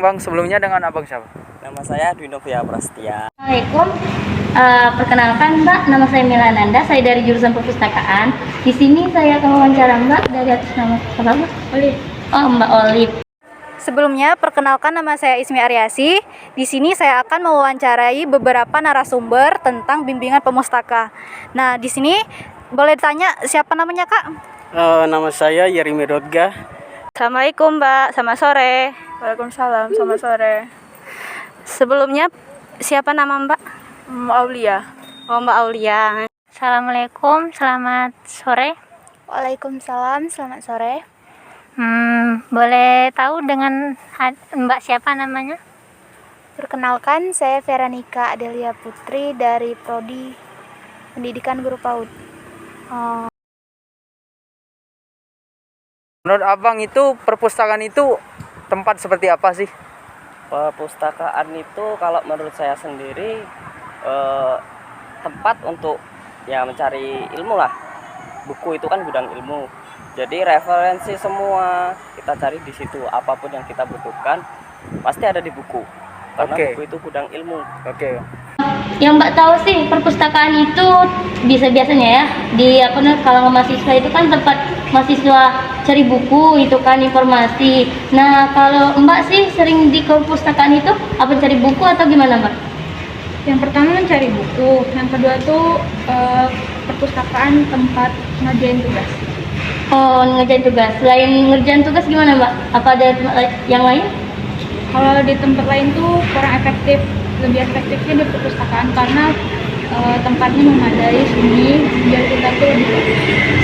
Bang, sebelumnya dengan Abang siapa? Nama saya Dwi Novia Prastia. Assalamualaikum. Perkenalkan Mbak, nama saya Milananda, saya dari jurusan perpustakaan. Di sini saya akan wawancara Mbak dari atas nama siapa Mbak? Olive. Oh, Mbak Olive. Sebelumnya, perkenalkan nama saya Ismi Aryasi. Di sini saya akan mewawancarai beberapa narasumber tentang bimbingan pemustaka. Nah, di sini boleh ditanya siapa namanya, Kak? Nama saya Yerimi Rodga. Assalamualaikum, Mbak. Selamat sore. Waalaikumsalam, selamat sore. Sebelumnya, siapa nama Mbak? Aulia. Oh, Mbak Aulia. Assalamualaikum, selamat sore. Waalaikumsalam, selamat sore. Boleh tahu dengan Mbak siapa namanya? Perkenalkan, saya Veronica Adelia Putri dari Prodi Pendidikan Guru PAUD. Menurut Abang itu perpustakaan itu tempat seperti apa sih? Perpustakaan itu kalau menurut saya sendiri tempat untuk ya mencari ilmu lah. Buku itu kan gudang ilmu. Jadi referensi semua kita cari di situ. Apapun yang kita butuhkan pasti ada di buku. Karena buku itu gudang ilmu. Oke. Yang Mbak tahu sih, perpustakaan itu biasanya ya di kalangan mahasiswa itu kan tempat mahasiswa cari buku, itu kan informasi. Nah, kalau Mbak sih sering di perpustakaan itu apa cari buku atau gimana Mbak? Yang pertama mencari buku, yang kedua tuh perpustakaan tempat ngerjain tugas. Oh, ngerjain tugas. Selain ngerjain tugas gimana Mbak? Apa ada tempat yang lain? Kalau di tempat lain tuh kurang efektif. Lebih efektifnya di perpustakaan karena tempatnya memadai, sunyi, biar kita tuh lebih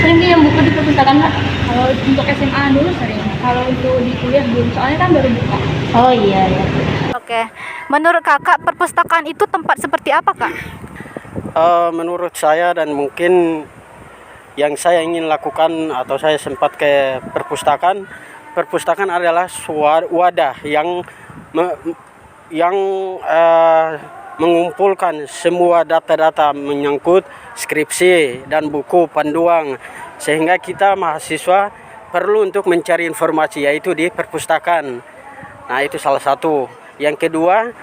Sering pinjam buku di perpustakaan Mbak? Kalau untuk SMA dulu sering, kalau untuk di kuliah belum, soalnya kan baru buka. Oh iya ya. Oke. Menurut Kakak, perpustakaan itu tempat seperti apa, Kak? Menurut saya dan mungkin yang saya ingin lakukan atau saya sempat ke perpustakaan adalah wadah yang mengumpulkan semua data-data menyangkut skripsi dan buku panduan, sehingga kita mahasiswa perlu untuk mencari informasi yaitu di perpustakaan. Nah, itu salah satu. Yang kedua,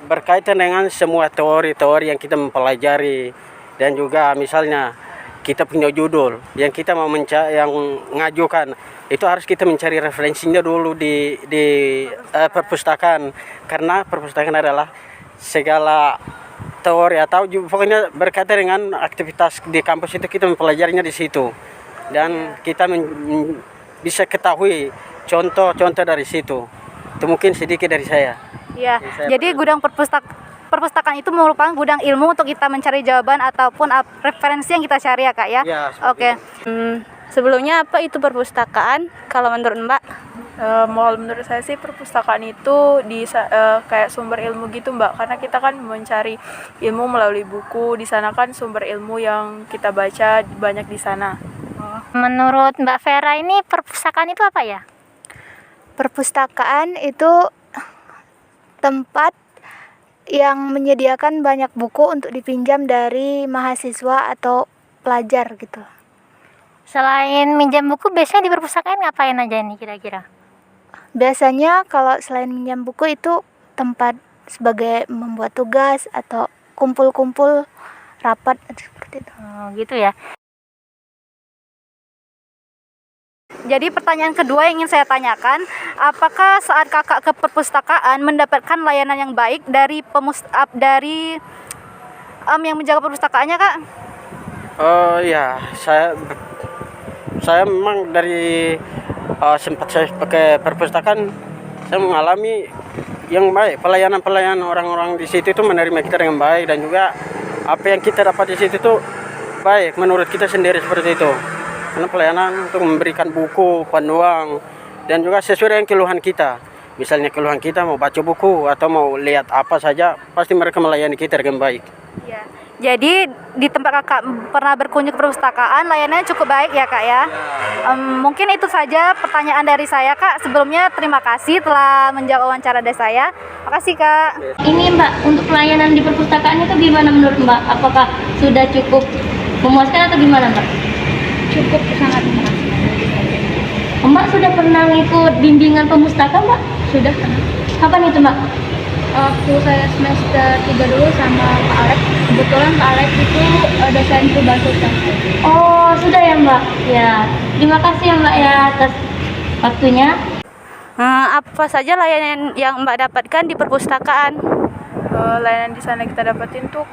berkaitan dengan semua teori-teori yang kita mempelajari, dan juga misalnya kita punya judul yang kita mau yang ngajukan, itu harus kita mencari referensinya dulu di perpustakaan, karena perpustakaan adalah segala teori atau pokoknya berkaitan dengan aktivitas di kampus itu kita mempelajarinya di situ, dan kita bisa ketahui contoh-contoh dari situ. Itu mungkin sedikit dari saya. Ya, jadi gudang perpustakaan itu merupakan gudang ilmu untuk kita mencari jawaban ataupun referensi yang kita cari ya, Kak ya. Oke. Sebelumnya apa itu perpustakaan kalau menurut Mbak? Menurut saya sih perpustakaan itu kayak sumber ilmu gitu Mbak, karena kita kan mencari ilmu melalui buku. Di sana kan sumber ilmu yang kita baca banyak di sana. Menurut Mbak Vera ini perpustakaan itu apa ya? Perpustakaan itu tempat yang menyediakan banyak buku untuk dipinjam dari mahasiswa atau pelajar gitu. Selain minjam buku, biasanya di perpustakaan ngapain aja nih kira-kira? Biasanya kalau selain minjam buku itu tempat sebagai membuat tugas atau kumpul-kumpul rapat seperti itu. Oh, gitu ya. Jadi pertanyaan kedua yang ingin saya tanyakan, apakah saat Kakak ke perpustakaan mendapatkan layanan yang baik dari yang menjaga perpustakaannya, Kak? Ya, saya memang dari sempat saya pakai perpustakaan, saya mengalami yang baik, pelayanan orang-orang di situ itu menerima kita dengan baik, dan juga apa yang kita dapat di situ itu baik menurut kita sendiri seperti itu. Karena pelayanan untuk memberikan buku, panduan, dan juga sesuai dengan keluhan kita. Misalnya keluhan kita mau baca buku atau mau lihat apa saja, pasti mereka melayani kita dengan baik. Iya. Jadi di tempat Kakak pernah berkunjung ke perpustakaan, layanannya cukup baik ya, Kak ya? Mungkin itu saja pertanyaan dari saya, Kak. Sebelumnya terima kasih telah menjawab wawancara dari saya. Makasih, Kak. Ini Mbak, untuk pelayanan di perpustakaan itu gimana menurut Mbak? Apakah sudah cukup memuaskan atau gimana Mbak? Cukup sangat memuaskan. Mbak sudah pernah ikut bimbingan pemustaka Mbak? Sudah. Kapan itu Mbak? Waktu saya semester 3 dulu sama Pak Alek. Kebetulan Pak Alek itu dosenku bahasa Sastra. Oh, sudah ya Mbak. Ya, terima kasih ya Mbak ya atas waktunya. Apa saja layanan yang Mbak dapatkan di perpustakaan? Layanan di sana kita dapetin tuh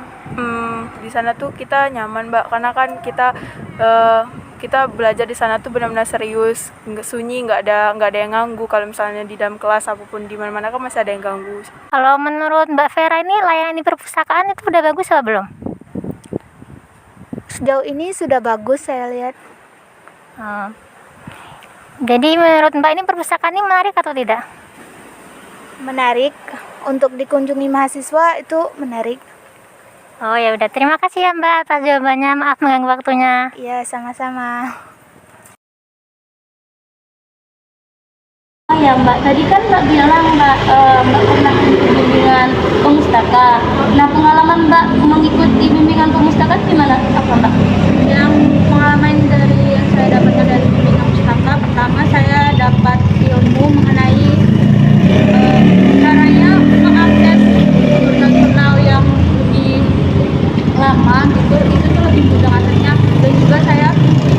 di sana tuh kita nyaman Mbak, karena kan kita belajar di sana tuh benar-benar serius, nggak sunyi, nggak ada yang ganggu. Kalau misalnya di dalam kelas apapun di mana-mana kan masih ada yang ganggu. Kalau menurut Mbak Vera ini layanan di perpustakaan itu udah bagus apa belum? Sejauh ini sudah bagus saya lihat. Jadi menurut Mbak ini perpustakaan ini menarik atau tidak? Menarik. Untuk dikunjungi mahasiswa itu menarik. Oh ya udah, terima kasih ya Mbak atas jawabannya. Maaf mengganggu waktunya. Iya, sama-sama. Oh ya Mbak, tadi kan Mbak bilang Mbak pernah ikut bimbingan pemustaka. Nah, pengalaman Mbak mengikuti bimbingan pemustaka gimana? Apa Mbak? Yang pengalaman dari yang saya dapatkan dari bimbingan pustaka, pertama saya dapat ilmu mengenai caranya mengakses jurnal-jurnal yang lebih lama gitu, itu tuh lebih mudah aksesnya. Dan juga saya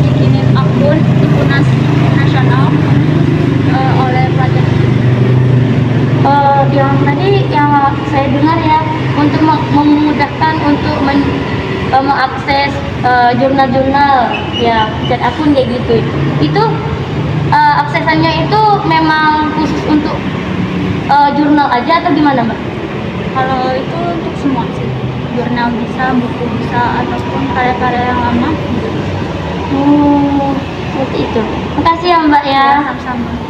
bikinin akun di Tunas Nasional oleh pelajar. Yang tadi yang saya dengar ya, untuk memudahkan untuk mengakses jurnal-jurnal ya, chat akun kayak gitu. Itu aksesannya itu memang khusus untuk jurnal aja atau gimana Mbak? Kalau itu untuk semua sih, jurnal bisa, buku bisa, ataupun karya-karya yang lama. Oh, seperti itu. Makasih ya Mbak ya. Sama-sama.